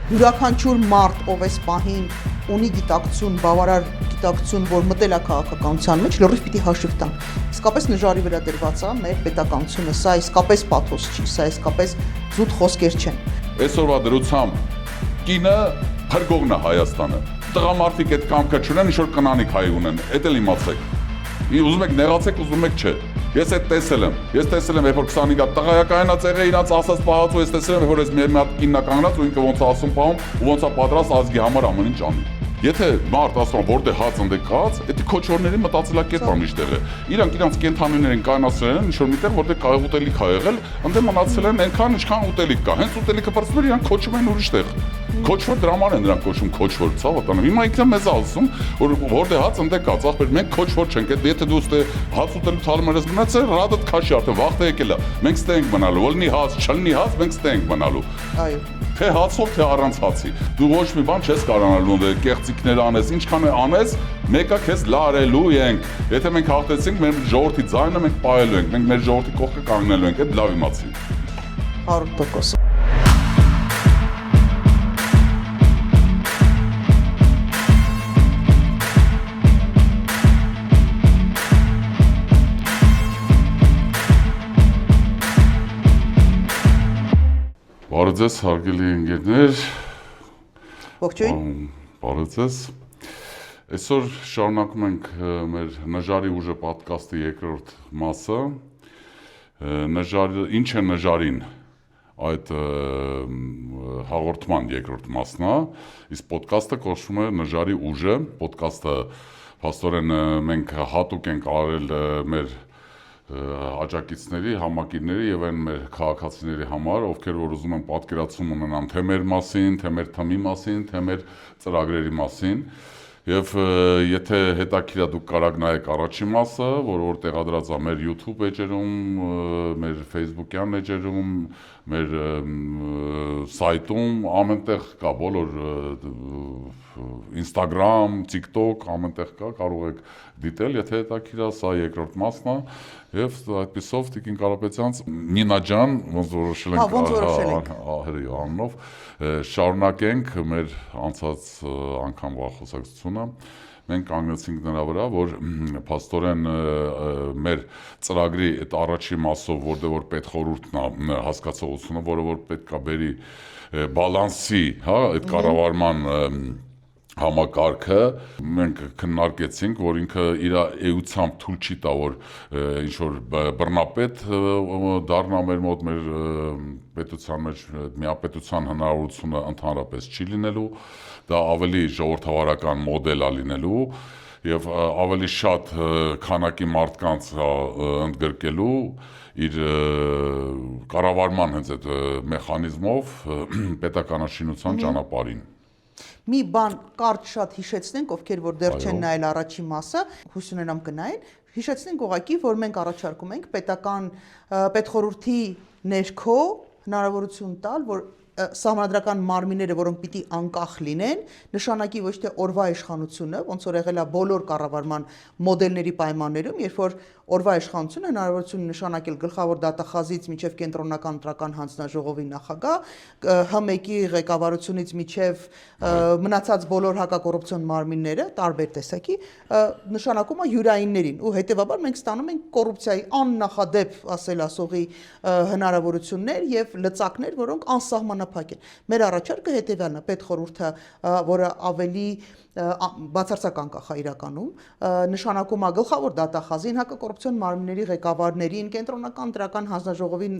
յուրաքանչյուր մարդ, ով էս պահին ունի գիտակցություն, բավարար գիտակցություն, որ մտել է քաղաքականության մեջ, լրիվ պիտի հաշիվ տան։ Իսկապես նժարի վրա դրված է մեր պետականությունը, սա իսկապես պաթոս չի, սա իսկապես զուտ խոսքեր չեն։ Այսօրվա դրությամբ կինը փրկողն է Հայաստանը։ Տղամարդիկ այդ կամքը չունեն, ինչ որ կնանիկ հայ ունեն, էդ էլ իմացեք։ Ուզում եք նեղացեք, ուզում եք չէ։ Ես այդ տեսել եմ, երբ որ 25 հատ տղայա կայանած եղել իրանց ասած պահածու, ես տեսել եմ, որ ես մի հատ կինն է կանգնած ու ինքը ոնց է ասում պահում ու ոնց է պատրաստ ազգի համար ամեն ինչ անի։ Եթե մարդ ասում որտեղ հաց ընդեք կաց, դա քոչորների մտածելակերպ է միշտեղը։ Իրանք իրանց կենթանիներին կայունացրել են, ինչ որ միտեղ որտեղ կարող ուտելիք ա եղել, ընդ մնացել են այնքան ինչքան ուտելիք կա։ Հենց ուտելիքը բարձր իրանք քոչում են ուրիշ տեղ։ Քոչվոր դրաման են նրանք կոչում քոչվոր, ցավը տանը։ Հիմա ինքն մեզ ասում, որ որտեղ հաց ընդեք կաց, ախպեր մենք քոչվոր չենք, եթե դու ստե հաց ուտելու թալմերս մնացել, ռադդ քաշի արդեն վախտը եկել է։ Մենք ստե ենք մնալու, ոլնի հաց, չլնի հաց, մենք ստե ենք մնալու։ Այո։ Թե հացով, թե առանց հացի։ Դու ոչ մի բան չես կարողանալու կեղծիքներ անես, ինչքան է անես, մեկը քեզ լարելու ենք։ Եթե մենք հաղթեցինք, մեր ժողովրդի ձայնը մենք պահելու ենք, մենք մեր ժողովրդի կողքը կանգնելու ենք, այդ լավ իմացի։ 100%։ Բարև ձեզ, հարգելի ընկերներ։ Ողջույն։ Բարև ձեզ։ Այսօր շարունակում ենք մեր Նժարի ուժը պոդքասթի երկրորդ մասը։ Ինչ է նժարին, այդ հաղորդման երկրորդ մասն է, իսկ պոդքասթը կոչվում է Նժարի ուժը։ Պոդքասթը փաստորեն մենք հատուկ ենք արել մեր աջակիցների, համակիրների եւ այն մեր քաղաքացիների համար, ովքեր որ ուզում են պատկերացում ունենան թե մեր մասին, թե մեր թմի մասին, թե մեր ծրագրերի մասին։ Եվ եթե հետաքրքիր է դուք կարող նայեք առաջին մասը, որ տեղադրած է մեր YouTube էջերում, մեր Facebook-յան էջերում, մեր սայթում, ամենտեղ կա, բոլոր Instagram, TikTok, ամենտեղ կա, կարող եք դիտել, եթե հետաքրքիր է, սա երկրորդ մասն է, եւ այդպիսով Տիկին Կարապետյանց Նինա ջան, ոնց որոշել ենք ահերի անունով, շարունակենք մեր անցած անգամվա խոսակցությունը։ Մենք կանգնեցինք նրա վրա, որ փաստորեն մեր ծրագրի այդ առաջի մասով, որտեղ որ պետխորհուրդն է հասկացողությունը, որը որ պետք է բերի բալանսի, հա, այդ կառավարման համակարգը մենք քննարկեցինք, որ ինքը իր էությամբ թույլ չի տա, որ ինչ որ բռնապետ դառնա մեր մոտ, մեր պետության մեջ միապետության հնարավորությունը ընդհանրապես չի լինելու, դա ավելի ժողովրդավարական մոդել է լինելու եւ ավելի շատ քանակի մարդկանց ընդգրկելու իր կառավարման հենց այդ մեխանիզմով պետականաշինության ճանապարհին։ Մի բան կարճ շատ հիշեցնենք, ովքեր որ դեռ չեն նայել առաջի մասը, հույս ունենամ կնայեն, հիշեցնենք ուղղակի, որ մենք առաջարկում ենք պետխորհրդի ներքո հնարավորություն տալ, որ սահմանադրական մարմինները, որոնք պիտի անկախ լինեն, նշանակի ոչ թե օրվա իշխանությունը, ոնց որ եղել է բոլոր կառավարման մոդելների պայմաններում, երբ որ օրվա իշխանությունը հնարավորություն նշանակել գլխավոր դատախազից մինչև կենտրոնական ընտրական հանձնաժողովի նախագահ, ՀՄԵԿ-ի ղեկավարությունից մինչև մնացած բոլոր հակակոռուպցիոն մարմինները, տարբեր տեսակի, նշանակում է յուրայիններին, ու հետևաբար մենք ստանում ենք կոռուպցիայի աննախադեպ ասել ասողի հնարավորություններ եւ լծակներ, որոնք անսահմանափակ են։ Մեր առաջարկը հետեւյալն է, պետխորհուրդը, որը ավելի բացարձակ անկախ է իրականում, նշանակում է գլխավոր դատախազին, հակակոռուպցիոն մարմինների ղեկավարներին, կենտրոնական ընտրական հանձնաժողովին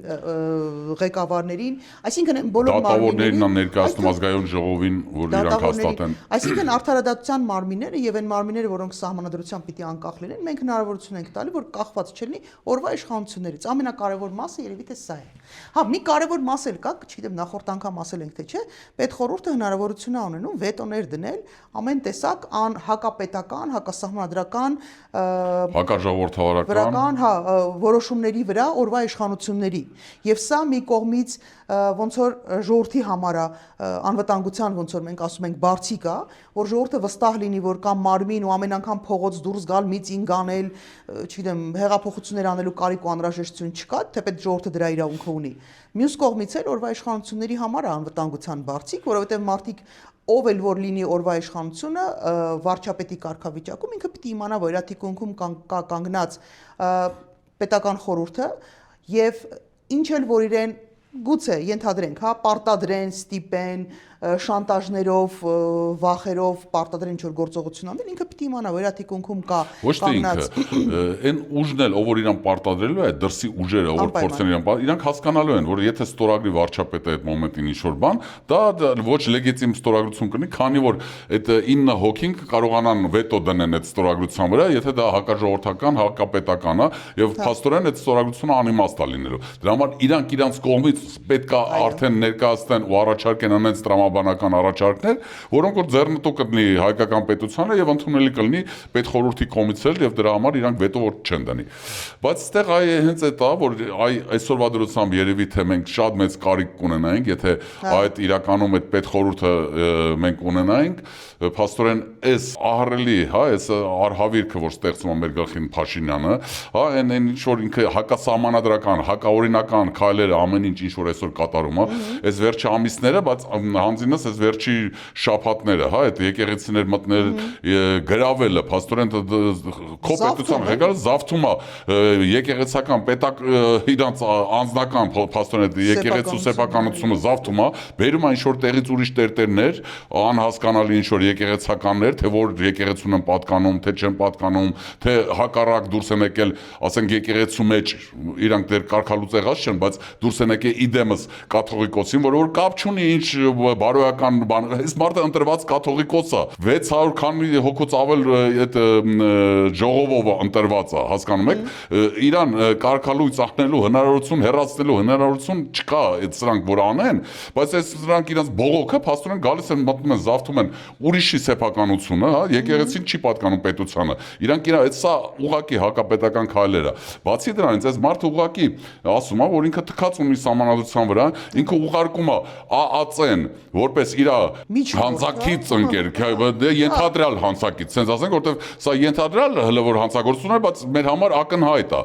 ղեկավարներին, այսինքն բոլոր դատավորներին ներկայացնում ազգային ժողովին, որ իրանք հաստատեն։ Այսինքն արդարադատության մարմինները եւ այն մարմինները, որոնք սահմանադրությամբ պիտի անկախ լինեն, մենք հնարավորություն ենք տալի, որ կախված չլինի օրվա իշխանություններից։ Ամենակարևոր մասը երևի թե սա է։ Հա, մի կարևոր մաս էլ կա, չգիտեմ, նախորդ անգամ ասել ենք թե չէ, պետխորհուրդը հնարավորություն է ունենում վետոներ դնել ամեն տեսակ հակապետական, հակասահմանադրական, հակաժողովրդավարական, հա, որոշումների վրա օրվա իշխանությունների։ Եվ սա մի կողմից ոնց որ ժողովրդի համար է անվտանգության ոնց որ մենք ասում ենք բարձիկ է, որ ժողովուրդը վստահ լինի, որ կա մարմին ու ամեն անգամ փողոց դուրս գալ, միտինգ անել, չգիտեմ, հեղափոխություններ անելու կարիք ու անհրաժեշտություն չկա, թեպետ ժողովուրդը դրա իրավունքը ունի ունի։ Մյուս կողմից էլ օրվա իշխանությունների համար է անվտանգության բարձիկ, որովհետև մարդիկ ով էլ որ լինի օրվա իշխանությունը վարչապետի կարգավիճակում ինքը պիտի իմանա, որ իր թիկունքում կա կանգնած պետական խորհուրդը եւ ինչ էլ որ իրեն գուցե ենթադրենք, հա, պարտադրեն, ստիպեն, շանտաժներով, վախերով պարտադրեն ինչ-որ գործողություն անել, ինքը պիտի իմանա, որ իր թիկունքում կա կանգնած։ Ոչ թե ինքը, այն ուժն էլ, ով որ իրան պարտադրելու է, դրսի ուժերը, ով որ փորձեն իրանք հասկանալու են, որ եթե ստորագրի վարչապետը այդ մոմենտին ինչ-որ բան, դա ոչ լեգիտիմ ստորագրություն կլինի, քանի որ այդ 9 հոգին կարողանան վետո դնեն այդ ստորագրության վրա, եթե դա հակաժողովրդական, հակապետական է, եւ փաստորեն այդ ստորագրությունը անիմաստ է լինելու։ Դրա համար իրանք կողմից պետք է արդեն ներկայացնեն ու առաջարկեն անենց տրամաբանական առաջարկներ, որոնք որ ձեռնտու կլինի հայկական պետությանը եւ ընդունելի կլինի պետխորհրդի կողմից էլ եւ դրա համար իրանք վետո որ չեն դնի։ Բայց այստեղ հենց այդ է, որ այսօրվա դրությամբ երևի թե մենք շատ մեծ կարիք կունենայինք, եթե այդ իրականում այդ պետխորհուրդը մենք ունենայինք, փաստորեն այս ահռելի, հա, այս արհավիրքը, որ ստեղծում է մեր գլխին Փաշինյանը, հա, այն ինչ որ ինքը հակասահմանադրական, հակաօրինական քայլերը ամեն ինչ որ այսօր կատարում է, այս վերջի ամիսները, բայց հանձինս այս վերջի շաբաթները, հա, այդ եկեղեցիներ մտնել, գրավելը, փաստորեն քո պետության ղեկավարը զավթում է եկեղեցական պետակ իրանց անձնական փաստորեն եկեղեցու սեփականությունը զավթում է, բերում է ինչ որ տեղից ուրիշ տերտերներ, անհասկանալի ինչ որ եկեղեցականներ, թե որ եկեղեցուն են պատկանում, թե չեն պատկանում, թե հակառակ դուրս են եկել, ասենք եկեղեցու մեջ իրանք դեռ կարգալուծեղած չեն, բայց դուրս են եկել իդեմս կաթողիկոսին, որ կապ չունի ինչ բարոյական բան, այս մարդը ընտրված կաթողիկոս է, 600 քանի հոգուց ավել այդ ժողովով ընտրված է, հասկանում եք, իրան կարգալույծ ախնելու հնարավորություն, հեռացնելու հնարավորություն չկա այդ սրանք որ անեն, բայց այս սրանք իրանց բողոքը փաստորեն գալիս են մտնում են զավթում են ուրիշի սեփականությունը, հա, եկեղեցին չի պատկանում պետությանը, իրանք այդ սա ուղղակի հակապետական քայլեր է, բացի դրանից այս մարդը ուղղակի ասում է, որ ինքը թքած ունի սահմանադրության վրա, ինքը ուղարկում է ԱԱՑ-ն, որպես իր հանցակից ընկեր, ենթադրյալ հանցակից, sense ասենք, որտեվ սա ենթադրյալ հələ որ հանցագործություն է, բայց մեր համար ակնհայտ է,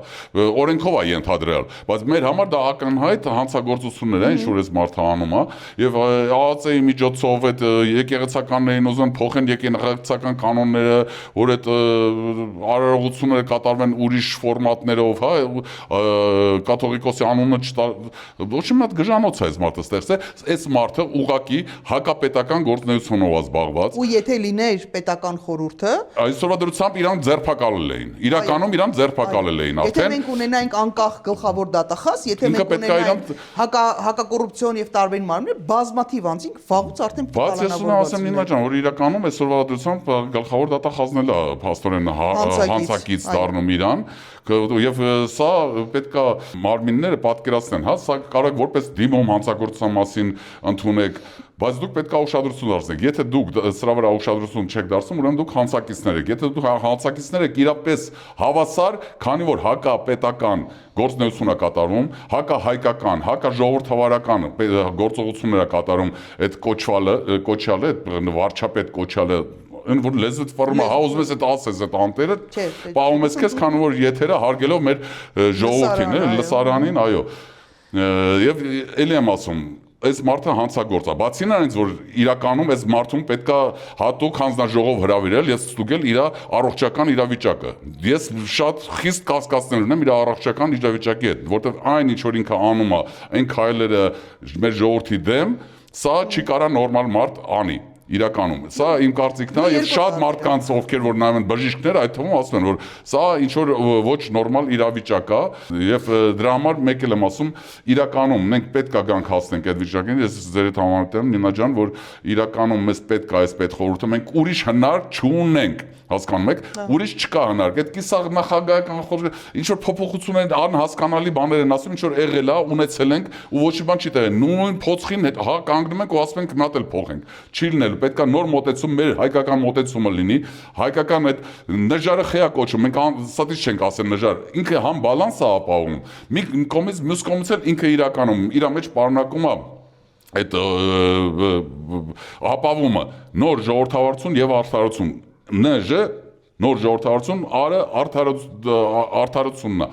օրենքով է ենթադրյալ, բայց մեր համար դա ակնհայտ հանցագործություններ է, ինչ որ այս մարդը անում է, եւ ԱԱՑ-ի միջոցով այդ եկեղեցականներին ուզում փոխեն եկեղեցական կանոնները, որ այդ արարողությունները կատարվեն ուրիշ ֆորմատներով, հա, կաթողիկոսի անունը ոչ մի հատ գժանոց է այս մարդը ստեղծել, այս մարդը ուղղակի հակապետական գործունեությունով է զբաղված։ Ու եթե լիներ պետական խորհուրդը, այսօրվա դրությամբ իրան ձերբակալել էին։ Իրականում իրան ձերբակալել էին արդեն։ Եթե մենք ունենայինք անկախ գլխավոր դատախազ, եթե մենք ունենայինք հակակոռուպցիոն եւ տարբեր մարմիններ, բազմաթիվ անձինք վաղուց արդեն բայց ես ուզում ասեմ Նինա ջան, որ իրականում այսօրվա դրությամբ գլխավոր դատախազն էլ է փաստորեն հանցակից դառնում իրան եւ սա պետքա մարմինները պատկերացնեն, հա, սա կարող որպես դիմում հանցագործության մասին ընդունեք, բայց դուք պետքա ուշադրություն դարձնեք։ Եթե դուք սրա վրա ուշադրություն չեք դարձնում, ուրեմն դուք հանցակիցներ եք։ Եթե դուք հանցակիցներ եք իրապես հավասար, քանի որ հակապետական գործունեություն է կատարվում, հակահայկական, հակաժողովրդավարական գործողություններ է կատարում այդ կոչյալը, այդ վարչապետ կոչյալը Են որ լեզվից ֆորմա հաուզում ես այդ ասես այդ անտերը պահում ես քեզ քանի որ եթերը հարգելով մեր ժողովրդին լսարանին այո եւ ելի եմ ասում այս մարդը հանցագործ է բացի նրանից որ իրականում այս մարդուն պետքա հատուկ հանձնաժողով հրավիրել եւ ստուգել իր առողջական իրավիճակը ես շատ խիստ կասկածներ ունեմ իր առողջական իրավիճակի հետ որովհետեւ այն ինչ որ ինքը անում է այն քայլերը մեր ժողովրդի դեմ սա չի կարա նորմալ մարդ անի իրականում սա իմ կարծիքն է եւ շատ մարդկանց ովքեր որ նայում են բժիշկներ այդ թվում ասում են որ սա ինչ որ ոչ նորմալ իրավիճակ է եւ դրա համար մեկ էլ եմ ասում իրականում մենք պետք է գանք հասնենք այդ վիճակին ես ձեր հետ համաձայն եմ Նինա ջան որ իրականում մեզ պետք է այս պետխորհուրդը մենք ուրիշ հնար չունենք հասկանում եք ուրիշ չկա հնար այդ կիսաղ նախագահական խորհուրդ ինչ որ փոփոխություններ անհասկանալի բաներ են ասում ինչ որ եղել է ունեցել ենք ու ոչ մի բան չի տեղի նույն փոცხին հետ հա կանգնում ենք ու ասում ենք գնալ փոխենք չի լինելու պետք է նոր մոտեցում մեր հայկական մոտեցումը լինի հայկական այդ նժարը խեա կոչում մենք ստատից չենք ասել նժար ինքը համ բալանս է ապահովում մի կողմից մյուս կողմից էլ ինքը իրականում իր մեջ պարունակում է այդ ապահովումը նոր ժողովրդավարություն եւ արդարություն նժը նոր ժողովրդավարություն արը արդարությունն է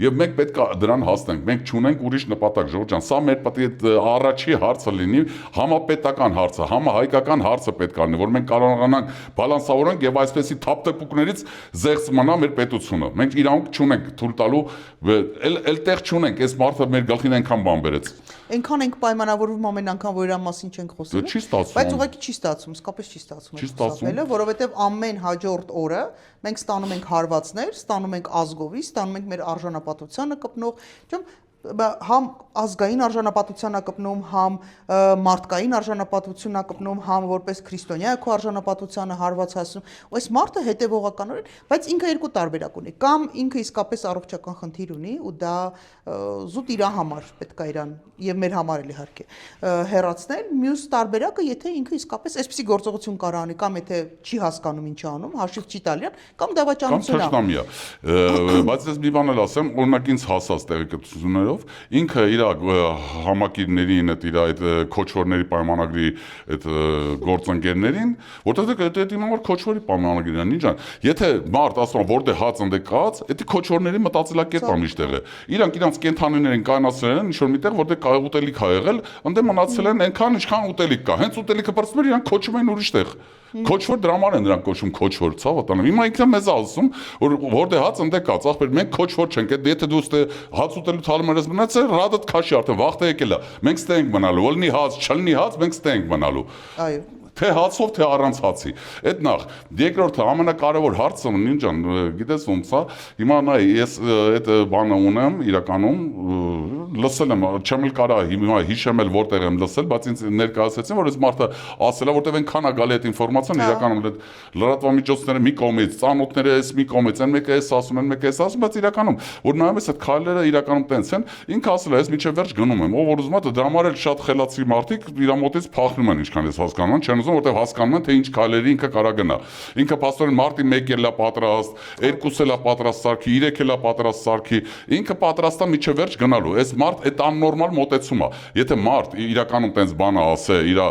Եվ մենք պետք է դրան հասնենք, մենք չունենք ուրիշ նպատակ, Ժողովուրդ ջան, սա մեր պետք է առաջի հարցը լինի, համապետական հարցը, համահայկական հարցը պետք է լինի, որ մենք կարողանանք բալանսավորենք եւ այսպեսի թափթփուկներից զեղծ մնա մեր պետությունը։ Մենք իրավունք չունենք թույլ տալու, էլ տեղ չունենք, այս մարդը մեր գլխին այնքան բան բերեց։ Այնքան ենք պայմանավորվում ամեն անգամ, որ իրա մասին չենք խոսում։ Չի ստացվում։ Բայց ուղղակի չի ստացվում, իսկապես չի ստացվում, որովհետև ամեն հաջորդ օրը մենք ստանում ենք հարվածներ, ստանում ենք ազգովի, ստանում ենք մեր արժանապատվությանը կպնող, համ ազգային արժանապատվության ակպնում, համ մարդկային արժանապատվություն ակպնում, համ որպես քրիստոնյա քո արժանապատվությանը հարված հասնում, ու այս մարդը հետևողականորեն, բայց ինքը երկու տարբերակ ունի, կամ ինքը իսկապես առողջական խնդիր ունի ու դա զուտ իր համար պետք է իրան եւ մեր համար էլ իհարկե հեռացնել, մյուս տարբերակը եթե ինքը իսկապես այսպիսի գործողություն կարող անի, կամ եթե չի հասկանում ինչ անում, հաշիվ չի տալի, կամ դավաճանություն անի։ Բայց ես մի բան էլ ասեմ, օրինակ ինձ հասած տեղեկատվություններով ինքը իր համակիրներին, իր այդ քոչվորների պայմանագրի այդ գործընկերներին, որտեղ դա իմանալ քոչվորի պայմանագրին է, ինչ ան։ Եթե մարդ ասում որտեղ հաց ընդեկած, դա քոչվորների մտածելակերպը միշտեղ է։ Իրանք իրանք կենթանիներին կանացրել են ինչ-որ միտեղ, որտեղ կարող ուտելիք ա եղել, ընդ մնացել են այնքան ինչքան ուտելիք կա։ Հենց ուտելիքը բարձրում իրանք քոչում են ուրիշտեղ։ Քոչվոր դրա համար են նրանք կոչում քոչվոր, ցավոտանում։ Հիմա ինքը մեզ ասում, որ որտեղ հաց ընդեկած, ախպեր, մենք քոչվոր չենք, եթե դու հաց ուտելու թալում ես մնացել, ռադդ քաշի արդեն վախտը եկել է։ Մենք ստե ենք մնալու, ոլնի հաց, չլնի հաց, մենք ստե ենք մնալու։ Այո։ Թե հացով, թե առանց հացի։ Այդ նախ, երկրորդը ամենակարևոր հարցը նինջան, գիտես ոնց է, հիմա նայ ես այդ բանը ունեմ իրականում լսել եմ, չեմ էլ կարա հիմա հիշեմ էլ որտեղ եմ լսել, բայց ինձ ներկայացրեցին, որ այս մարդը ասել է, որտեղ այնքան է գալի այդ ինֆորմացիան իրականում լրատվամիջոցները մի կողմից, ծանոթները էս մի կողմից, այն մեկը էս ասում, այն մեկը էս ասում, բայց իրականում որ նայում ես այդ քայլերը իրականում տենց են, ինքը ասել է, ես միջև վերջ գնում եմ, ով որ ուզում է դրա համար էլ շատ խելացի մարդիկ իր մոտից փախնում են, ինչքան ես հասկանում եմ, չեն ուզում որտեղ հասկանում են թե ինչ քայլերի ինքը կարա գնա։ Ինքը փաստորեն մարտի 1 էլ է պատրաստ, 2 էլ է պատրաստ սարքի, 3 էլ է պատրաստ սարքի, ինքը պատրաստ է միջև վերջ գնալու։ Այս մարդ այդ աննորմալ մոտեցում է։ Եթե մարդ իրականում տենց բանը ասե իր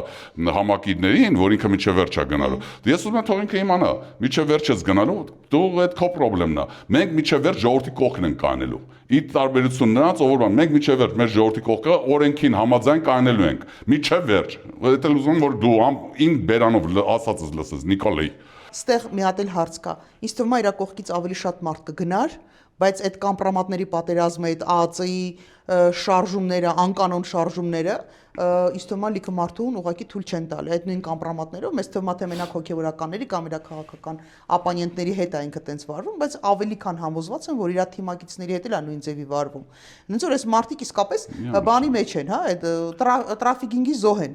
համակիրներին, որ ինքը միջև վերջ է գնալու, ես ուզում եմ թող ինքը իմանա, միջև վերջ ես գնալու, դու այդ քո խնդրեմն է։ Մենք միջև վերջ ժողովրդի կողքն ենք կանելու։ Ի տարբերություն նրանց, ով որ մենք միջև վերջ մեր ժողովրդի կողքը օրենքին համաձայն կանելու ենք։ Միջև վերջ։ Դա ուզում որ դու ինք բերանով ասածս լսես Նիկոլեի։ Ստեղ մի հատ էլ հարց կա։ Ինձ թվում է իր կողքից ավելի շատ մարդ կգնար, բայց այդ կամպրոմատների պատերազմը, այդ ԱԱՑ-ի շարժումները, անկանոն շարժումները, ինձ թվում է լիքը մարդուն ուղղակի թույլ չեն տալի։ Այդ նույն կամպրոմատներով մեզ թվում է թե մենակ հոգևորականների կամ իր քաղաքական ապանյենտների հետ է ինքը տենց վարվում, բայց ավելի քան համոզված եմ, որ իր թիմակիցների հետ էլ է նույն ձևի վարվում։ Ոնց որ այս մարդիկ իսկապես բանի մեջ են, հա, այդ տրաֆիկինգի զոհ են։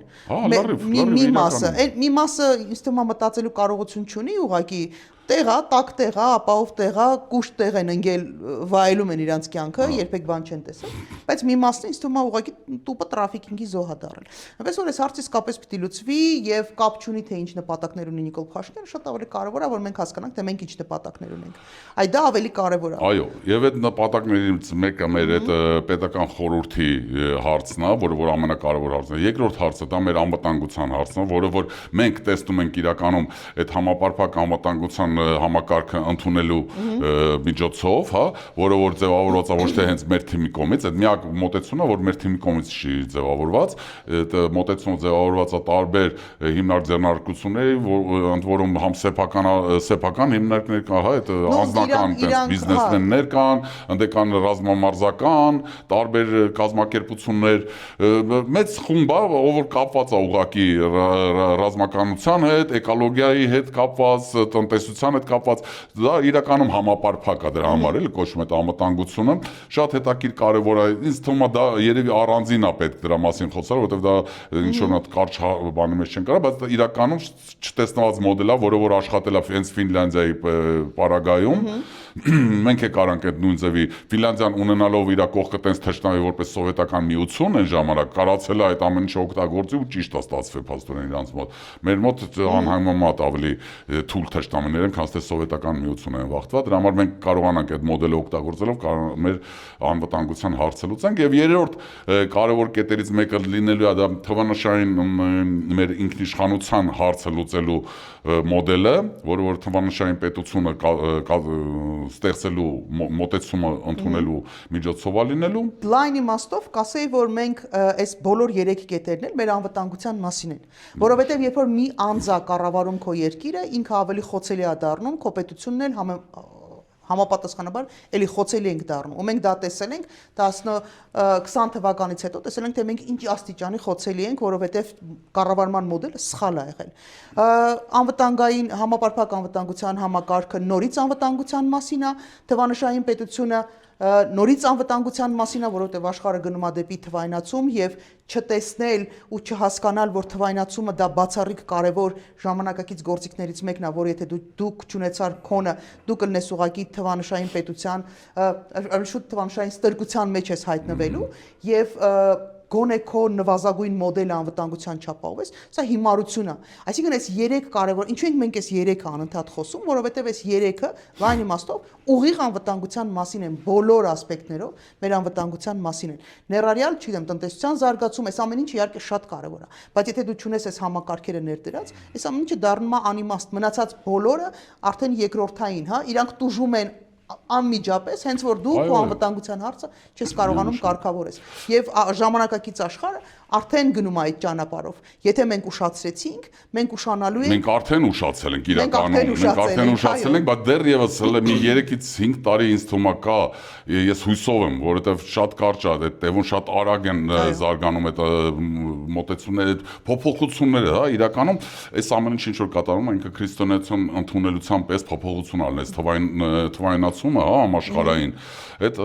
Մի մասը ինձ թվում է մտածելու կարողություն չունի, ուղղակի տեղա, տակ տեղա, ապահով տեղա, կուշտ տեղ են ընկել, վայելում են իրանց կյանքը, երբեք բան չեն տեսել, բայց մի մասն ինձ թվում է ուղղակի տուպը տրաֆիկինգի զոհ է դառել։ Այնպես որ այս հարցը իսկապես պիտի լուծվի եւ կապ չունի թե ինչ նպատակներ ունի Նիկոլ Փաշինյանը, շատ ավելի կարեւոր է որ մենք հասկանանք թե մենք ինչ նպատակներ ունենք։ Այ դա ավելի կարեւոր է։ Այո, եւ այդ նպատակներից մեկը մեր այդ պետական խորհրդի հարցն է, որ ամենակարևոր հարցն է։ Երկրորդ հարցը դա մեր անվտանգության հարցն է, որը որ մենք տեսնում ենք իրականում այդ համապարփակ անվտանգության համակարգը ընդունելու միջոցով, հա, որը որ ձևավորված է ոչ թե հենց մեր թիմի կողմից, այդ միակ մոտեցումն է, որ մեր թիմի կողմից չի ձևավորված, այդ մոտեցումը ձևավորված է տարբեր հիմնարկ ձեռնարկությունների, ընդ որում համ սեփական հիմնարկներ կան, հա, այդ անձնական բիզնեսմեններ կան, ընդ կան ռազմամարզական, տարբեր կազմակերպություններ, մեծ խումբ է, ով որ կապված է ուղղակի ռազմականության հետ, էկոլոգիայի հետ կապված, տնտեսության հետ կապված, դա իրականում համապարփակ է դրա համար էլ կոչվում է անվտանգությունը, շատ հետաքրքիր կարևոր է, ինձ թվում է դա երևի առանձին է պետք դրա մասին խոսալ, որովհետև դա ինչ որ հատ կարճ բանի մեջ չեն կարա, բայց իրականում չտեսնված մոդել է, որը որ աշխատել է հենց Ֆինլանդիայի պարագայում, մենք է կարանք այդ նույն ձևի Ֆինլանդիան ունենալով իր կողքը տենց թշնամի որպես սովետական միություն այն ժամանակ կարացել է այդ ամեն ինչը օգտագործի ու ճիշտ է ստացվել փաստորեն իրանց մոտ։ Մեր մոտ անհայմոմատ ավելի թույլ թշնամիներ են, քան թե սովետական միությունը են վախտված, դրա համար մենք կարողանանք այդ մոդելը օգտագործելով մեր անվտանգության հարցը լուծենք եւ երրորդ կարևոր կետերից մեկը լինելու է դա թվանշային մեր ինքնիշխանության հարցը լուծելու մոդելը, որը որ թվանշային պետությունը ստեղծելու մոտեցումը ընդունելու միջոցով լինելու։ Լայն իմաստով կասեի, որ մենք այս բոլոր 3 կետերն էլ մեր անվտանգության մասին են, որովհետև երբ որ մի անձ է կառավարում քո երկիրը, ինքը ավելի խոցելի է դառնում, քո պետությունն էլ համապատասխանաբար էլի խոցելի ենք դառնում։ Ու մենք դա տեսել ենք 20 թվականից հետո, տեսել ենք թե մենք ինչ աստիճանի խոցելի ենք, որովհետև կառավարման մոդելը սխալ է եղել։ Անվտանգային համապարփակ անվտանգության համակարգը նորից անվտանգության մասին է, թվանշային պետությունը նորից անվտանգության մասին է, որովհետև աշխարհը գնում է դեպի թվայնացում եւ չտեսնել ու չհասկանալ, որ թվայնացումը դա բացառիկ կարևոր ժամանակակից գործիքներից մեկն է, որ եթե դուք չունեցար քոնը, դու կլնես ուղակի թվանշային պետության, շուտ թվանշային ստրկության մեջ ես հայտնվելու եւ գոնե քո նվազագույն մոդելը անվտանգության չափով ես, սա հիմարություն է։ Այսինքն այս 3 կարևոր, ինչու ենք մենք այս 3-ը անընդհատ խոսում, որովհետև այս 3-ը լայն իմաստով ուղիղ անվտանգության մասին են, բոլոր ասպեկտներով մեր անվտանգության մասին են։ Ներառյալ, չգիտեմ, տնտեսության զարգացում, այս ամեն ինչը իհարկե շատ կարևոր է, բայց եթե դու չունես այս համակարգերը ներդրած, այս ամեն ինչը դառնում է անիմաստ, մնացած բոլորը արդեն երկրորդային, հա, իրանք տուժում են անմիջապես, հենց որ դու քո անվտանգության հարցը չես կարողանում կարգավորես։ Եվ ժամանակակից աշխարհը արդեն գնում է այդ ճանապարհով։ Եթե մենք ուշացրեցինք, մենք ուշանալու ենք։ Մենք արդեն ուշացել ենք իրականում, մենք արդեն ուշացել ենք, բայց դեռևս մի 3-ից 5 տարի ինձ թվում է կա, ես հույսով եմ, որովհետև շատ կարճ է, այդ տևուն շատ արագ են զարգանում այդ մոտեցումները, փոփոխությունները, հա, իրականում այս ամեն ինչ որ կատարում է ինքը քրիստոնեություն ընդունելության պես փոփոխություն ալնես թվայնացումը, հա, համաշխարհային, այդ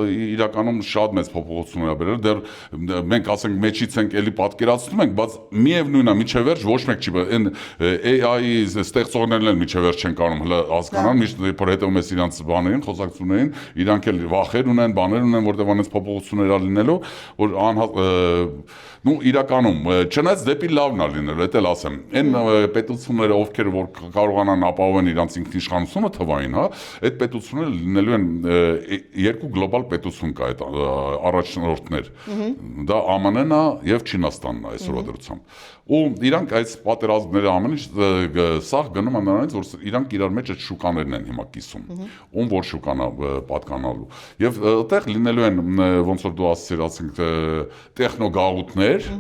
իրականում շատ մեծ փոփոխություններ ա բերել, դեռ մենք ասենք մեջից ենք էլի պատկերացնում ենք, բայց միևնույնն է, միջև վերջ ոչ մեկ չի, այն AI-ի ստեղծողներն էլ միջև վերջ չեն կարող հասկանալ, միշտ որ հետևում ես իրանց բաներին, խոսակցություններին, իրանք էլ վախեր ունեն, բաներ ունեն, որտեղ անց փոփոխություններ ա լինելու, որ նու իրականում չնայած դեպի լավն ա լինելու, դա էլ ասեմ, այն պետությունները, ովքեր որ կարողանան ապահովել իրանց ինքնիշխանությունը թվային, հա, այդ պետությունները լինելու են երկու գլոբալ պետություն կա այդ առաջնորդներ։ Դա ԱՄՆ-ն է եւ Չինաստանն է այսօրվա դրությամբ։ Ու իրանք այս պատերազմները ամեն ինչ սաղ գնում է նրանից, որ իրանք իրար մեջ այդ շուկաներն են հիմա կիսում, ում որ շուկան է պատկանալու։ Եւ այդտեղ լինելու են ոնց որ դու ասացիր, ասենք տեխնոգաղութներ,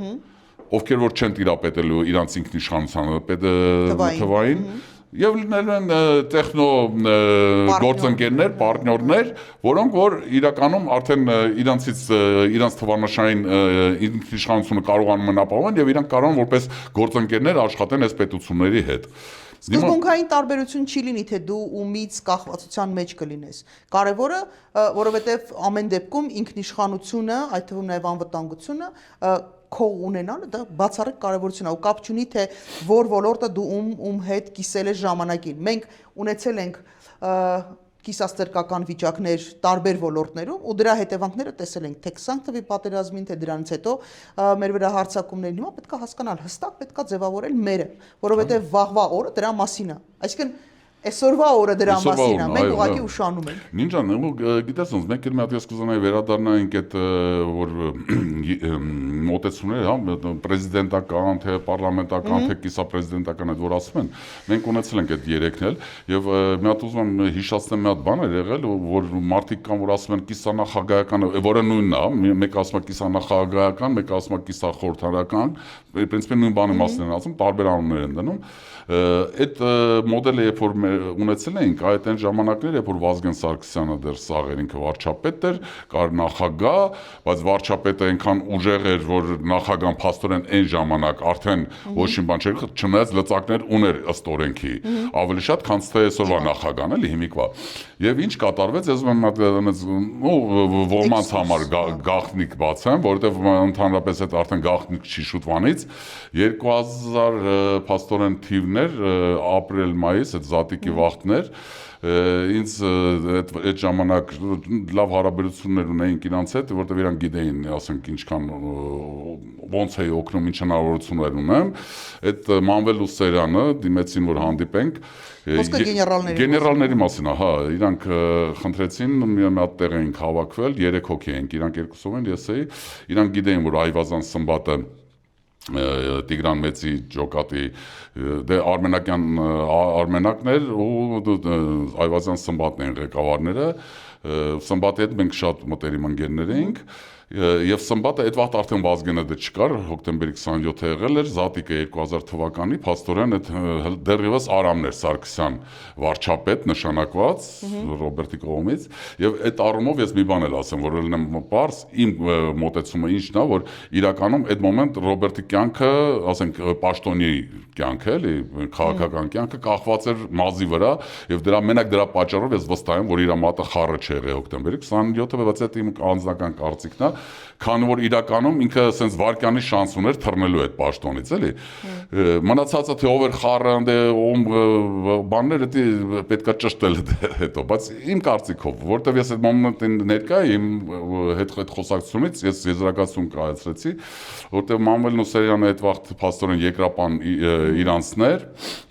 ովքեր որ չեն տիրապետելու իրանց ինքնիշխանությանը թվային, եւ լինելու են տեխնո գործընկերներ, պարտներներ, որոնք որ իրականում արդեն իրանց թվանշային ինքնիշխանությունը կարողանում են ապահովել եւ իրանք կարող են որպես գործընկերներ աշխատեն այս պետությունների հետ։ Սկզբունքային տարբերություն չի լինի, թե դու ումից կախվածության մեջ կլինես։ Կարևորը, որովհետև ամեն դեպքում ինքնիշխանությունը, այդ թվում նաև անվտանգությունը, քո ունենալը դա բացառիկ կարևորություն է ու կապ չունի, թե որ ոլորտը դու ում հետ կիսել ես ժամանակին։ Մենք ունեցել ենք կիսաստրկական վիճակներ տարբեր ոլորտներում ու դրա հետևանքները տեսել ենք թե 20 թվականի պատերազմին, թե դրանից հետո մեր վրա հարձակումներին հիմա պետք է հասկանալ հստակ պետք է ձևավորել մերը, որովհետև վաղվա օրը դրա մասին է։ Այսինքն այսօրվա օրը դրա մասին է, մենք ուղղակի ուշանում ենք։ Նինջան, գիտես ոնց, մենք էլ մի հատ ես կուզենայի վերադառնանք այդ որ մոտեցումները, հա, պրեզիդենտական, թե պարլամենտական, թե կիսապրեզիդենտական այդ որ ասում են, մենք ունեցել ենք այդ 3-ն էլ եւ մի հատ ուզում եմ հիշեցնեմ մի հատ բան էր եղել, որ մարդիկ կան որ ասում են կիսանախագահական, որը նույնն է, մեկը ասում է կիսանախագահական, մեկը ասում է կիսախորհրդարական, պրինցիպի նույն բանի մասին են ասում, տարբեր անուններ են դնում։ Այդ մոդելը երբ որ ունեցել էինք այդ այն ժամանակներ, երբ որ Վազգեն Սարգսյանը դեռ սաղ էր, ինքը վարչապետ էր, կար նախագահ, բայց վարչապետը այնքան ուժեղ էր, որ նախագահան փաստորեն այն ժամանակ արդեն ոչ մի բան չէր, չնայած լծակներ ուներ ըստ օրենքի, ավելի շատ, քան թե այսօրվա նախագահան, էլի հիմիկվա։ Եւ ինչ կատարվեց, ես ոմանց համար գաղտնիք բացեմ, որովհետեւ ընդհանրապես այդ արդեն գաղտնիք չի շուտվանից 2000 փաստորեն թիվներ ապրիլ-մայիս այդ զատիկի վախտներ ինձ այդ ժամանակ լավ հարաբերություններ ունեինք իրանց հետ, որտեղ իրանք գիտեին, ասենք, ինչքան ոնց է օգնում, ինչ հնարավորություններ ունեմ։ Այդ Մանվել ու Սերյանը դիմեցին, որ հանդիպենք։ Խոսքը գեներալների մասին է, հա, իրանք խնդրեցին, մի հատ տեղ էինք հավաքվել, 3 հոգի էինք, իրանք երկուսով են, ես էի, իրանք գիտեին, որ Այվազան Սմբատը Տիգրան Մեծի ջոկատի դե արմենակներ ու Այվազյան Սմբատն են ղեկավարները Սմբատի հետ մենք շատ մտերիմ ընկերներ էինք Եվ Սմբատը այդ վաղտ արդեն Վազգենը դե չկար, հոկտեմբերի 27-ը եղել էր, Զատիկը 2000 թվականի, փաստորեն այդ դեռևս Արամն էր Սարգսյան վարչապետ նշանակված Ռոբերտի կողմից, եւ այդ առումով ես մի բան էլ ասեմ, որ ելնեմ պարզ, իմ մոտեցումը ինչն է, որ իրականում այդ մոմենտ Ռոբերտի կյանքը, ասենք պաշտոնի կյանքը, էլի, քաղաքական կյանքը կախված էր մազի վրա, եւ մենակ դրա պատճառով ես վստահ եմ, որ իր մատը խառը չէ հոկտեմբերի 27-ը, բայց այդ իմ անձնական կարծիքն է քանի որ իրականում ինքը ասենց վարկյանի շանս ուներ թռնելու այդ պաշտոնից, էլի։ Մնացածը թե ով էր խառը, դե ում բանները դա պետքա ճշտել հետո, բայց իմ կարծիքով, որտեվ ես այդ մոմենտին ներկա իմ հետ խոսակցությունից ես եզրակացություն կայացրեցի, որտեվ Մանվել Նուսերյանը այդ վաղտ փաստորեն երկրապան իրանցներ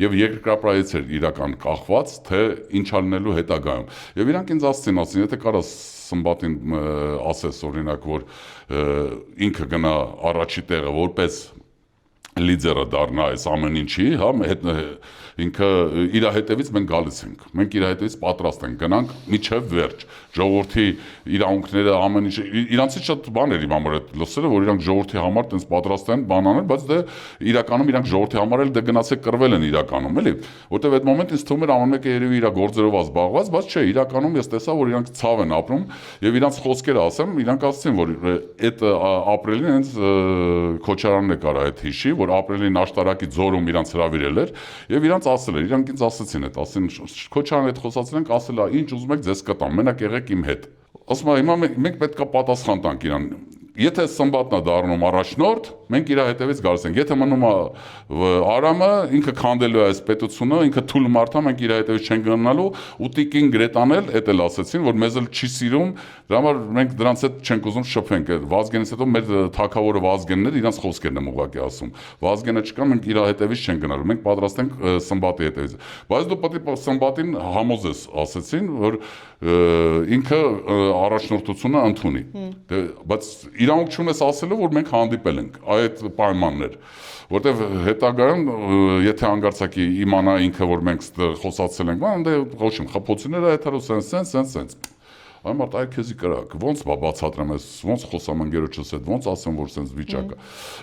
եւ երկրապայից էր իրական կախված, թե ինչ ալնելու հետագայում։ Եվ իրանք ինձ ասցին, եթե կարաս Սմբատին ասես օրինակ, որ ինքը գնա առաջի տեղը որպես լիդերը դառնա այս ամեն ինչի, հա, ինքը իր հետևից մենք գալիս ենք, մենք իր հետևից պատրաստ ենք գնանք միջև վերջ, ժողովրդի իրավունքները ամեն ինչ, իրանցից շատ բաներ իմամ որ այդ լսել որ իրանք ժողովրդի համար տենց պատրաստ են բան անել, բայց դե իրականում իրանք ժողովրդի համար էլ դե գնացեք կռվել են իրականում, էլի, որտեվ այդ մոմենտ ինձ թվում էր ամեն մեկը երևի իր գործերով զբաղված, բայց չէ, իրականում ես տեսա որ իրանք ցավ են ապրում եւ իրանք խոսքերը ասեմ, իրանք ասացին որ այդ ապրիլին հենց Քոչարյանն է կարա այդ հիշի, որ ապրիլին աշտարակի ձորում իրանք հրավիրել էր եւ իրանք ասել էր, իրանք ինձ ասացին այդ, ասին Քոչարյանի հետ խոսացել ենք, ասել է, ինչ ուզում եք ձեզ կտամ, մենակ եղեք իմ հետ։ Ասում եմ, հիմա մենք պետք է պատասխան տանք իրան։ Եթե Սմբատն է դառնում առաջնորդ, մենք իր հետևից գալիս ենք։ Եթե մնում է Արամը, ինքը քանդելու է այս պետությունը, ինքը թույլ մարդ է, մենք իր հետևից չենք գնալու, ու Տիկին Գրետան էլ էդ էլ ասեցին, որ մեզ էլ չի սիրում, դրա համար մենք դրանց հետ չենք ուզում շփվենք։ Վազգենից հետո մեր թագավորը Վազգենն էր, իրանց խոսքերն եմ ուղղակի ասում։ Վազգենը չկա, մենք իր հետևից չենք գնալու, մենք պատրաստ ենք Սմբատի հետևից։ Բայց դու պետք է Սմբատին համոզես, ասեցին, որ ինքը առաջնորդությունը ընդունի։ Բայց իրանք չունես ասելու, որ մենք հանդիպել ենք այդ պայմաններ, որտեվ հետագայում եթե հանգարցակի իմանա ինքը, որ մենք խոսացել ենք, դե ոչինչ, խփոցիները այդարու սենց Այ մարդ այ քեզի կրակ, ոնց բացատրեմ ես, ոնց խոսամ ընկերոջս հետ, ոնց ասեմ, որ սենց վիճակը։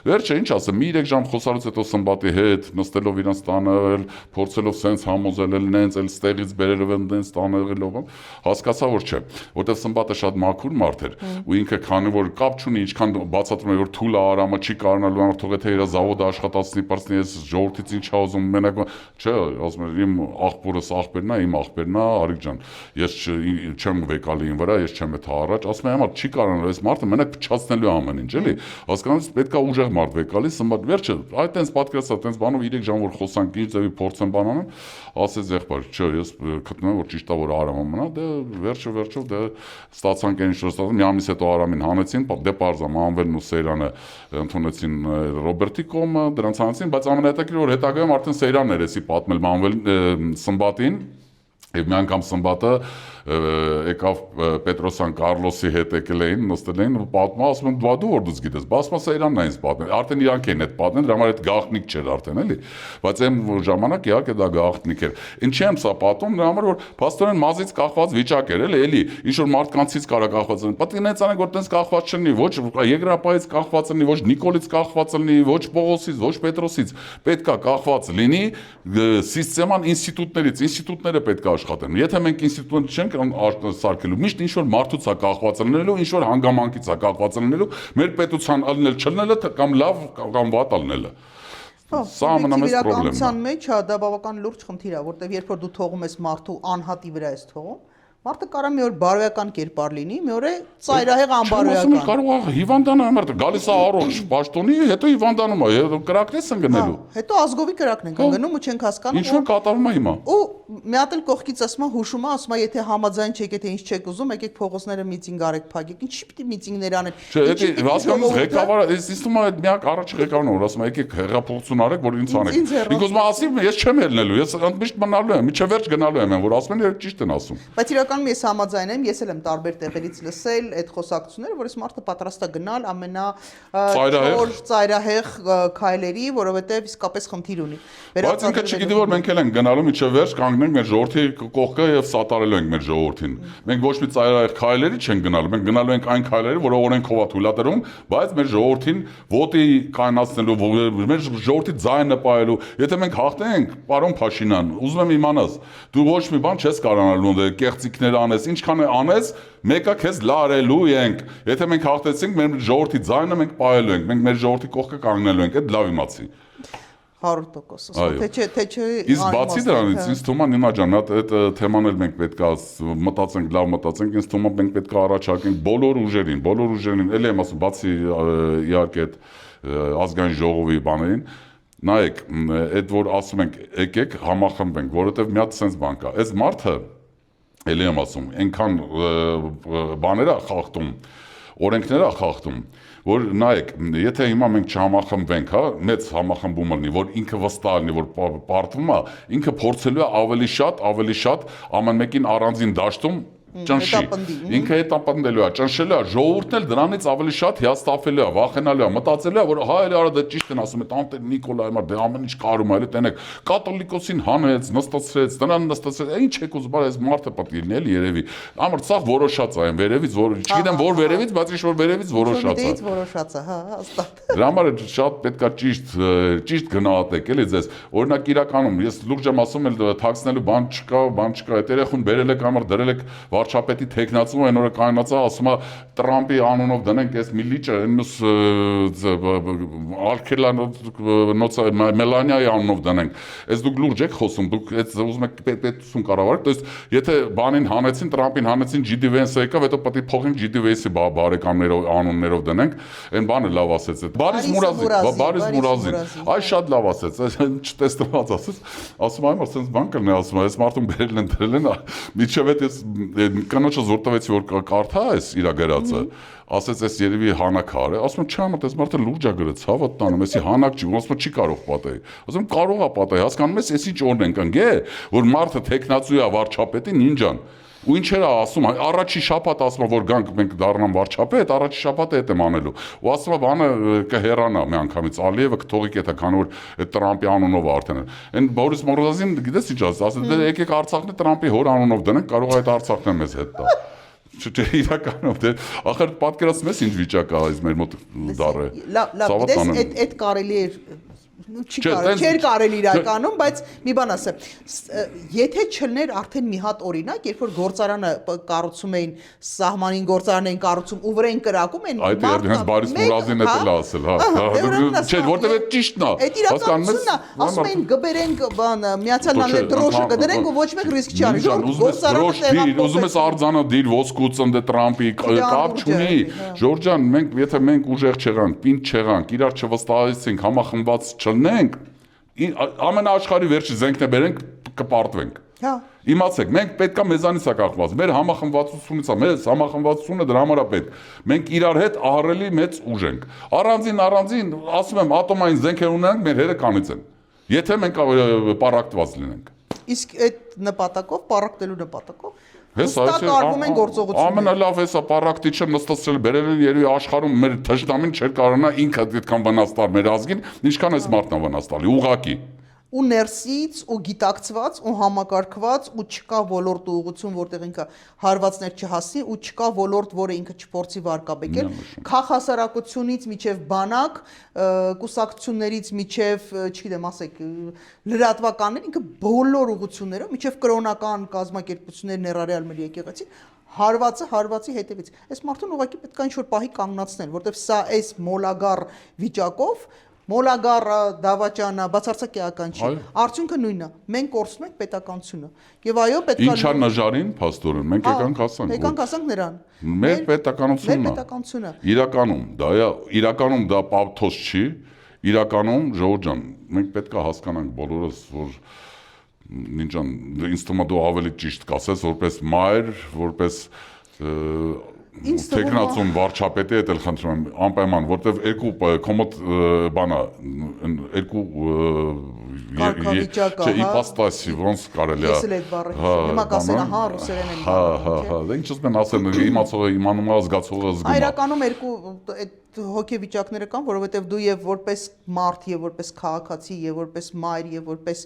Վերջը ինչ ասեմ, մի 3 ժամ խոսալուց հետո Սմբատի հետ, նստելով իրանց տանել, փորձելով սենց համոզել, նենց էլ ստեղից բերելով են նենց տանելով, հասկացա որ չէ, որտեվ Սմբատը շատ մաքուր մարդ էր, ու ինքը քանի որ կապ չունի, ինչքան բացատրում է որ Թուլա Արամը չի կարողանալու թող եթե իր զավոդը աշխատացնի, բարձնի ես ժողովրդից ինչ ուզում, մենակ չէ, ասում եմ իմ աղբորս աղբերն է, իմ աղբերն է, Արիկ ջան, ես չեմ վեկալի վրա ես չեմ այդ առաջ, ասում եմ, չի կարողանալ այս մարդը մենակ փչացնելու ամեն ինչ, էլի։ Հասկանաս, պետքա ուժեղ մարդ վեկալի, Սմբատ վերջը, այդ տենց պատկերացա, տենց բանով 3 ժամ որ խոսանք, ինչ ձևի փորձեմ բան անեմ, ասեց եղբայր, չէ, ես գտնում եմ որ ճիշտ է որ Արամը մնա, դե վերջը դե ստացանք այն ինչ որ ստացան, մի ամիս հետո Արամին հանեցին, դե պարզա Մանվել Նուսերյանը ընդունեցին Ռոբերտի կողմը, դրանց հանեցին, բայց ամենահետաքրքիրը որ հետագայում արդեն Սեյրանն էր էսի պատմել Մանվել Սմբատին Եվ մի անգամ Սմբատը եկավ Պետրոսյան Կարլոսի հետ եկել էին, նստել էին ու պատմում, ասում եմ դու որ գիտես, բասմա Սեյրանն է ինձ պատմել, արդեն իրանք են այդ պատմել, դրա համար այդ գաղտնիք չէր արդեն էլի, բայց այն ժամանակ իհարկե դա գաղտնիք էր։ Ինչի եմ սա պատմում, դրա համար որ փաստորեն մազից կախված վիճակ էր, էլի, ինչ որ մարդկանցից կարա կախված լինի, պետք է նենց անենք որ տենց կախված չլինի, ոչ Եգրապայից կախված լինի, ոչ Նիկոլից կախված լինի, ոչ Պողոսից, ոչ Պետրոսից, պետքա կախված լինի սիստեման ինստիտուտները պետք է աշխատեն։ Եթե մենք ինստիտուտ չենք սարքելու, միշտ ինչ որ մարդուց է կախված լինելու, ինչ որ հանգամանքից է կախված լինելու, մեր պետության ալնել չլնելը կամ լավ կամ վատ ալնելը։ Սա ամենամեծ պրոբլեմն է։ մեջ դա բավական լուրջ խնդիր է, որտեղ երբ որ դու թողում ես մարդու անհատի վրա ես թողում, մարդը կարա մի օր բարոյական կերպար լինի, մի օր է ծայրահեղ անբարոյական։ Կարող է հիվանդանա մարդը գալիս է առողջ պաշտոնի, հետո հիվանդանում է, կրակնես են գնելու։ Հետո ազգովի կրակն են գնում ու չենք հասկանում։ Ինչ որ կատարվում է հիմա։ Ու մի հատ էլ կողքից ասում է հուշում է, ասում է եթե համաձայն չեք, եթե ինչ չեք ուզում, եկեք փողոցները միտինգ արեք, փակեք։ Ինչի՞ պիտի միտինգներ անել։ Չէ, դա հասկանում ես ղեկավարը, ես իստում եմ միակ առաջ ղեկավարն որ ասում է եկեք հեղափոխություն արեք, որ ինձ անեք։ Ինքոզ ասի ես չեմ ելնելու, ես ընդմիշտ մնալու եմ, միջև վերջ գնալու եմ, որ ասում են ճիշտ են ասում։ Բայց իրականում իրականում ես համաձայն եմ, ես էլ եմ տարբեր տեղերից լսել այդ խոսակցությունները, որ այս մարդը պատրաստ է գնալ ամենաչոր ծայրահեղ քայլերի, որովհետև իսկապես խնդիր ունի։ Բայց ինքը չգիտի որ մենք էլ ենք գնալու միջև վերջ կանգնենք մեր ժողովրդի կողքը եւ սատարելու ենք մեր ժողովրդին։ Մենք ոչ մի ծայրահեղ քայլերի չենք գնալու, մենք գնալու ենք այն քայլերի, որը օրենքով է թույլատրվում, բայց մեր ժողովրդին ոտի կայունացնելու, մեր ժողովրդի ձայնը պահելու։ Եթե մենք հաղթենք, պարոն Փաշինյան, ուզում եմ իմանաս, դու ոչ մի բան չես կարողանալու կեղծիքներ անես, ինչքան է անես, մեկը քեզ լարելու ենք։ Եթե մենք հաղթեցինք, մեր ժողովրդի ձայնը մենք պահելու ենք, մենք մեր ժողովրդի կողքը կանգնելու ենք, այդ լավ իմացի։ 100%, թե չէ։ Իսկ բացի դրանից, ինձ թվում է Նինա ջան, այդ թեման էլ մենք պետք է մտածենք, լավ մտածենք, ինձ թվում է մենք պետք է առաջարկենք բոլոր ուժերին, ելի եմ ասում, բացի իհարկե այդ ազգային ժողովի բաներին, նայեք, այդ որ ասում ենք, եկեք համախմբենք, որովհետև մի հատ sense բան կա։ Այս մարդը, ելի եմ ասում, այնքան բաներ է խախտում, օրենքներ է խախտում, որ նայեք, եթե հիմա մենք չհամախմբենք, հա, մեծ համախմբում լինի, որ ինքը վստահ լինի, որ պարտվում է, ինքը փորձելու է ավելի շատ ամեն մեկին առանձին դաշտում ճնշի։ Ինքը հետապնդելու է, ճնշելու է, ժողովուրդն էլ դրանից ավելի շատ հիասթափելու է, վախենալու է, մտածելու է, որ հա էլի արա դա ճիշտ են ասում, այդ անտեր Նիկոլայ մար դե ամեն ինչ կարում է, էլի տենեք, կաթոլիկոսին հանեց, նստացրեց, դրան նստացրեց, ինչ եք ուզում, այս մարդը պետք է լինի էլի երևի։ Ամր ցախ որոշած է այն վերևից, որ չգիտեմ որ վերևից, բայց ինչ որ վերևից որոշած է, հա, հաստատ։ Դրա համար շատ պետքա ճիշտ գնահատեք, էլի ձեզ։ Օրինակ իրականում ես լուրջ եմ ասում, էլ թաքցնելու բան չկա, այդ երեխուն բերել եք համար դրել եք վարչապետի տեխնացում այն օրը կայունացա, ասում է Տրամպի անունով դնենք այս մի լիճը, այնուս Ալքելանոց Մելանիայի անունով դնենք։ Այս դուք լուրջ եք խոսում, դուք այդ ուզում եք պետություն կառավարեք, то есть եթե բանին հանեցին, Տրամպին հանեցին, GD Vance-ը եկավ, հետո պետք է փոխենք GD Vance-ի բարեկամներով անուններով դնենք, այն բանը լավ ասեց, այդ Բարիս Մուրազին, այս շատ լավ ասեց, չտեսնված ասեց, ասում այ ասենց բան կլինի, ասում այս մարդուն բերել են դրել են, միջև էս կնոջը զոր տվեցի որ կարդա այս իր գրածը, ասեց այս երևի հանակար է, ասում չամ, այս մարդը լուրջ է գրած, հավատ տանում, էսի հանակ չի, ասում չի կարող պատահի, ասում կարող է պատահի, հասկանում ես, էսի ճորն ենք ընկե, որ մարդը տեխնացու է վարչապետին, ինջան, ու ինչեր է ասում, առաջի շաբաթ ասում որ գանք մենք դառնամ վարչապետ, առաջի շաբաթը այդ եմ անելու, ու ասում բանը կհեռանա մի անգամից, Ալիևը կթողիկ էթա, քան որ այդ Տրամպի անունով արդեն է, այն Բորիս Մորոզին գիտես ինչ ասաց, դե եկեք Արցախն Տրամպի հոր անունով դնենք, կարող է այդ Արցախն մեզ հետ տա։ Չէ, իրականում դե ախր պատկերացնում ես ինչ վիճակ է այս մեր մոտ դառը։ Լավ, դες այդ կարելի է չէր կարելի իրականում, բայց մի բան ասեմ, եթե չլներ արդեն մի հատ օրինակ, երբ որ գործարանը կառուցում էին, սահմանին գործարան էին կառուցում ու վրա են կրակում են այդ հենց Բարիս Մուրազին է տել ասել, հա։ Չէ, որտեղ է ճիշտն է։ Այդ իրականությունն է, ասում են գբերենք բան Միացյալ Նահանգների դրոշը կդրենք ու ոչ մեկ ռիսկ չի անի։ Գործարանը ուզում ես արձանը դիր ոսկու ծնդե Տրամպի կապ չունի։ Ժորժան, եթե մենք ուժեղ չեղանք, պինդ չեղանք, իրար չվստահեցինք, համախմբված չլնենք, ամենաաշխարհի վերջի զենքն է բերենք կպարտվենք։ Հա։ Իմացեք, մենք պետքա մեզանից է կախված, մեր համախմբվածությունից է, մեր համախմբվածությունը դրա համար է պետք։ Մենք իրար հետ ահռելի մեծ ուժ ենք։ Առանձին, ասում եմ, ատոմային զենքեր ունենք, մեր հերը կանից են։ Եթե մենք պարակտված լինենք։ Իսկ այդ նպատակով, պարակտելու նպատակով հստակ արվում են գործողությունները։ Ամենալավ էսա պարակտիչը նստացրել բերել են երևի աշխարհում մեր թշնամին չէր կարողանա ինքը այդքան վնաս տալ մեր ազգին, ինչքան այս մարդն է վնաս տալի, ուղակի։ Ու ներսից ու գիտակցված ու համակարգված ու չկա ոլորտ ու ուղղություն, որտեղ ինքը հարվածներ չհասի ու չկա ոլորտ, որը ինքը չփորձի վարկաբեկել, քաղաքասարակությունից միջև բանակ, կուսակցություններից միջև, չգիտեմ, ասեք, լրատվականներ, ինքը բոլոր ուղղություններով միջև կրոնական կազմակերպություններ ներառյալ մեր եկեղեցին հարվածի հետևից։ Այս մարդուն ուղղակի պետք է ինչ-որ պահի կանգնացնել, որտեղ սա այս մոլագար վիճակով Մոլագար դավաճանա, բացարձակ էական չի։ Արդյունքը նույնն է։ Մենք կորցնում ենք պետականությունը։ Եվ այո, պետք է Ինչա նժարին, փաստորեն, մենք եկանք հասանք նրան։ Մեր պետականությունն է։ Իրականում դա պաթոս չի։ Իրականում, Ժողովուրդ ջան, մենք պետք է հասկանանք բոլորս, որ ինձ թվում է դու ավելի ճիշտ կասես, որպես մայր, որպես Տեխնացում վարչապետի հետ էլ խնդրում եմ անպայման, որտեվ երկու կոմոդ բանա, երկու Կարգավիճակը, իպաստասի ոնց կարելի է։ Ես էլ այդ բառը հիշում, հիմա կասեն, ահա ռուսերեն են բառը։ Ինչ ուզում ասել, իմացողը իմանում է, զգացողը զգում է։ Իրականում երկու այդ հոգեվիճակները կան, որովհետև դու եւ որպես մարդ եւ որպես քաղաքացի եւ որպես մայր եւ որպես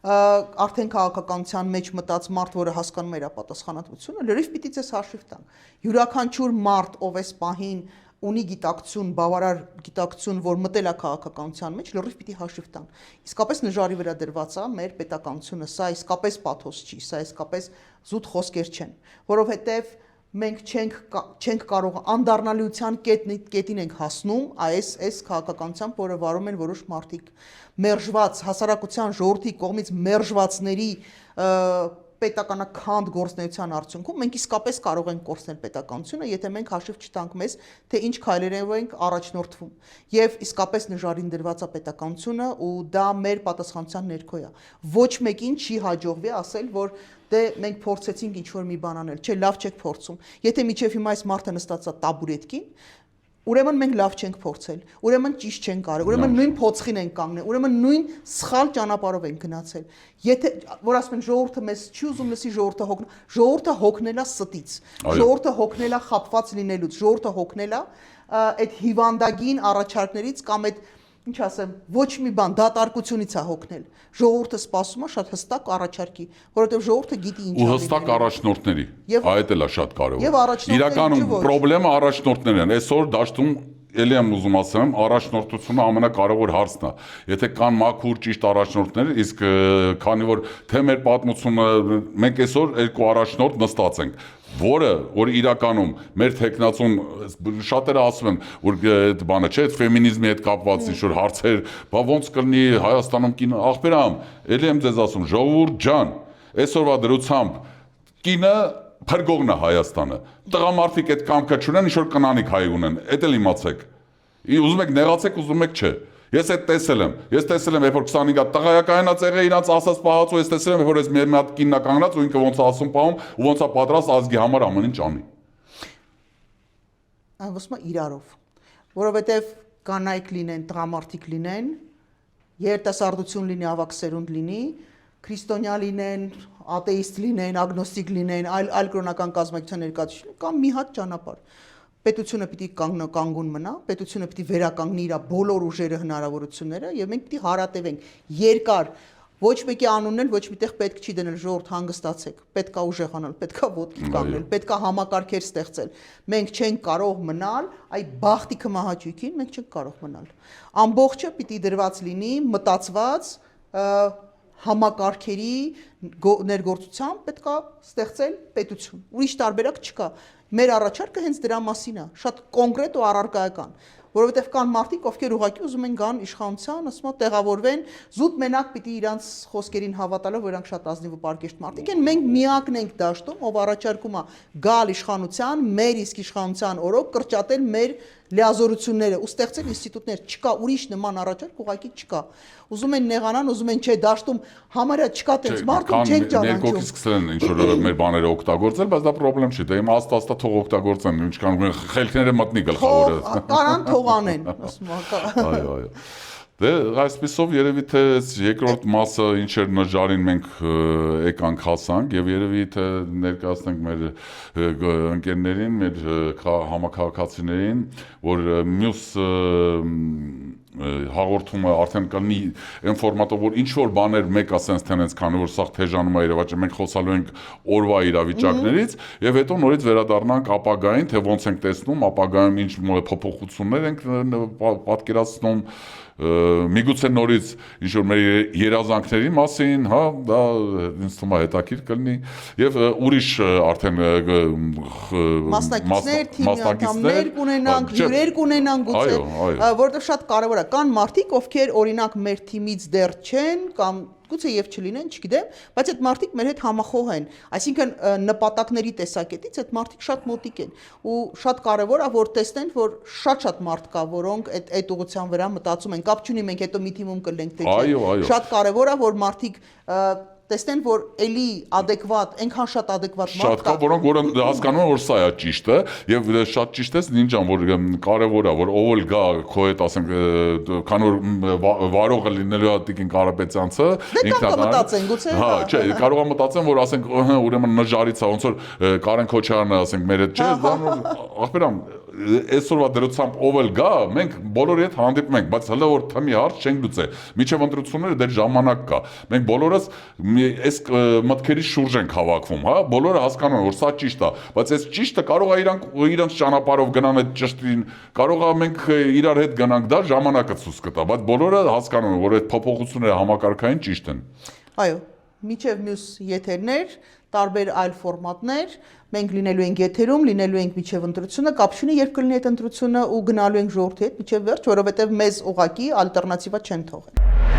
արդեն քաղաքականության մեջ մտած մարդ, որը հասկանում է իր պատասխանատվությունը, լրիվ պիտի ցես հաշիվ տան։ Յուրաքանչյուր մարդ, ով էս պահին ունի գիտակցություն, բավարար գիտակցություն, որ մտել է քաղաքականության մեջ, լրիվ պիտի հաշիվ տան։ Իսկապես նժարի վրա դրված է մեր պետականությունը, սա իսկապես պաթոս չի, սա իսկապես զուտ խոսքեր չեն, որովհետև մենք չենք կարող անդառնալիության կետին ենք հասնում այս քաղաքականությամբ, որը վարում են որոշ մարդիկ մերժված հասարակության ժողովրդի կողմից մերժվածների պետականաքանդ գործնեության արդյունքում մենք իսկապես կարող ենք կորցնել պետականությունը, եթե մենք հաշիվ չտանք մեզ, թե ինչ քայլերով ենք առաջնորդվում։ Եվ իսկապես նժարին դրված է պետականությունը ու դա մեր պատասխանատվության ներքո է։ Ոչ մեկին չի հաջողվի ասել, որ դե մենք փորձեցինք ինչ-որ մի բան անել, չէ, լավ չեք փորձում։ Եթե միջև հիմա այս մարդը նստած է տաբուրետկին, ուրեմն մենք լավ չենք փորձել, ուրեմն ճիշտ չենք արել, ուրեմն նույն փոცხին ենք կանգնել, ուրեմն նույն սխալ ճանապարհով ենք գնացել։ Եթե որ ասում են ժողովուրդը մեզ չի ուզում լսի, ժողովուրդը հոգնել է ստից, ժողովուրդը հոգնել է խապված լինելուց, ժողովուրդը հոգնել է այդ հիվանդագին առաջարկներից կամ այդ ինչ ասեմ, ոչ մի բան դատարկությունից է հոգնել։ Ժողովուրդը սպասում է շատ հստակ առաջարկի, որովհետև ժողովուրդը գիտի ինչ ու հստակ առաջնորդների։ Այդ էլ է շատ կարևոր։ Իրականում խնդրեմը առաջնորդներն են։ Այսօր դաշտում Էլի եմ ուզում ասեմ, առաջնորդությունը ամենակարևոր հարցն է։ Եթե կան մաքուր ճիշտ առաջնորդներ, իսկ քանի որ թե մեր պատմությունը մենք այսօր երկու առաջնորդ նստած ենք, որ իրականում մեր տեխնացուն շատերը ասում են, որ այդ բանը չէ, այդ ֆեմինիզմի հետ կապված ինչ-որ հարցեր, բա ոնց կլինի Հայաստանում կինը, ախպերամ, էլի եմ ձեզ ասում, ժողովուրդ ջան, այսօրվա դրությամբ կինը փրկողն է Հայաստանը։ Տղամարդիկ այդ կամքը չունեն, ինչ-որ կնանիկ հայ ունեն, այդ էլ իմացեք։ Ուզում եք նեղացեք, ուզում եք չէ։ Ես այդ տեսել եմ, երբ որ 25 հատ տղա կայանած եղել իրանց ասած պահածու, ես տեսել եմ, երբ որ այս մի հատ կինն է կանգնած ու ինքը ոնց է ասում պահում ու ոնց է պատրաստ ազգի համար ամեն ինչ անի։ Ասում եմ իրարով, որովհետև կանայք լինեն, տղամարդիկ լինեն, երիտասարդություն լինի, ավագ սերունդ լինի, քրիստոնյա լինեն, աթեիստ լինեն, ագնոստիկ լինեն, այլ կրոնական կազմակերպության ներկայացուցիչ կամ մի հատ ճանապարհ։ Պետությունը պիտի կանգուն մնա, պետությունը պիտի վերականգնի իր բոլոր ուժերը, հնարավորությունները եւ մենք պիտի հարատևենք երկար։ Ոչ մեկի անունն էլ ոչ միտեղ պետք չի դնել, ժողովուրդ հանգստացեք, պետքա ուժեղանալ, պետքա ոտքի կանգնել, պետքա համակարգեր ստեղծել։ Մենք չենք կարող մնալ, այ բախտի կմահաճույքին մենք չենք կարող մնալ։ Ամբողջը պիտի դրված լինի մտածված համակարգերի ներգործությամբ պետքա ստեղծել պետություն։ Ուրիշ տարբերակ չկա։ Մեր առաջարկը հենց դրա մասին է, շատ կոնկրետ ու առարկայական, որովհետև կան մարդիկ, ովքեր ուղղակի ուզում են գան իշխանության, ասում են տեղավորվեն, զուտ մենակ պիտի իրանց խոսքերին հավատալով, որ իրանք շատ ազնիվ ու պարկեշտ մարդիկ են, մենք միակն ենք դաշտում, ով առաջարկում է գալ իշխանության, մեր իսկ իշխանության օրոք կրճատել մեր լիազորությունները ու ստեղծել ինստիտուտներ, չկա ուրիշ նման առաջարկ ուղղակի չկա։ Ուզում են նեղանան, ուզում են չէ դաշտում համարյա չկա տենց մարդու չենք ճանաչում։ Ներկոքից սկսել են ինչ որ մեր բաները օգտագործել, բայց դա խնդրեմ չի, դե հիմա աստա թող օգտագործեն, ինչքան խելքները մտնի գլխավորը։ Կարան թող անեն, ասում եմ։ Այո։ Դե այսպեսով երևի թե երկրորդ մասը ինչ էր նժարին մենք եկանք հասանք եւ երևի թե ներկայացնենք մեր ընկերներին, մեր համակարգացիներին, որ մյուս հաղորդումը արդեն կլինի այն ֆորմատով, որ ինչ որ բաներ մեկ ասենց թենենց, քանի որ սա թեժանում է Երևանը, մենք խոսալու ենք օրվա իրավիճակներից եւ հետո նորից վերադառնանք ապագային, թե ոնց ենք տեսնում ապագայում ինչ փոփոխություններ ենք պատկերացնում, միգուցե նորից ինչ որ մեր երազանքների մասին, հա, դա ինձ թվում է հետաքրքիր կլինի եւ ուրիշ արդեն մասնակիցներ, թիմի անդամներ կունենանք, հյուրեր կունենանք գուցե, որովհետեւ շատ կարեւոր է, կան մարդիկ, ովքեր օրինակ մեր թիմից դեռ չեն կամ գուցե եւ չլինեն, չգիտեմ, բայց այդ մարդիկ մեր հետ համախոհ են, այսինքն նպատակների տեսակետից այդ մարդիկ շատ մոտիկ են ու շատ կարեւոր է որ տեսնեն, որ շատ մարդ կա, որոնք այդ ուղղության վրա մտածում են, կապ չունի մենք հետո մի թիմում կլենք թե չէ։ Շատ կարեւոր է որ մարդիկ տեսնեն, որ էլի adekvat, այնքան շատ adekvat Շատ կա, որոնք որ հասկանում են, որ սա է ճիշտը, եւ շատ ճիշտ է նինջան, որ կարեւոր է, որ ով էլ գա քո հետ, ասենք, քան որ վարողը լինելու է Տիկին Կարապետյանցը, ինքնադառ, հա, չէ, կարող եմ մտածեմ, որ ասենք, ուրեմն նժարից է, ոնց որ Կարեն Քոչարյանը, ասենք, մեր հետ չէ, դա ախպերամ այսօրվա դրությամբ ով էլ գա, մենք բոլորի հետ հանդիպում ենք, բայց հələ որ թմի հարց չենք լուծել։ Միջև ընտրությունները դեռ ժամանակ կա։ Մենք բոլորս այս մտքերի շուրջ ենք հավաքվում, հա, բոլորը հասկանում են, որ սա ճիշտ է, բայց այս ճիշտը կարող է իրանց ճանապարհով գնան այդ ճշտին, կարող է մենք իրար հետ գնանք, դա ժամանակը ցույց կտա, բայց բոլորը հասկանում են, որ այդ փոփոխությունները համակարգային ճիշտ են։ Այո, միջև մյուս եթերներ, տարբեր այլ ֆորմատներ, մենք լինելու ենք եթերում, լինելու ենք միջև ընտրությունը, կապ չունի երբ կլինի այդ ընտրությունը ու գնալու ենք ժողովրդի հետ միջև վերջ, որովհետև մեզ ուղղակի ալտերնատիվա չեն թողել։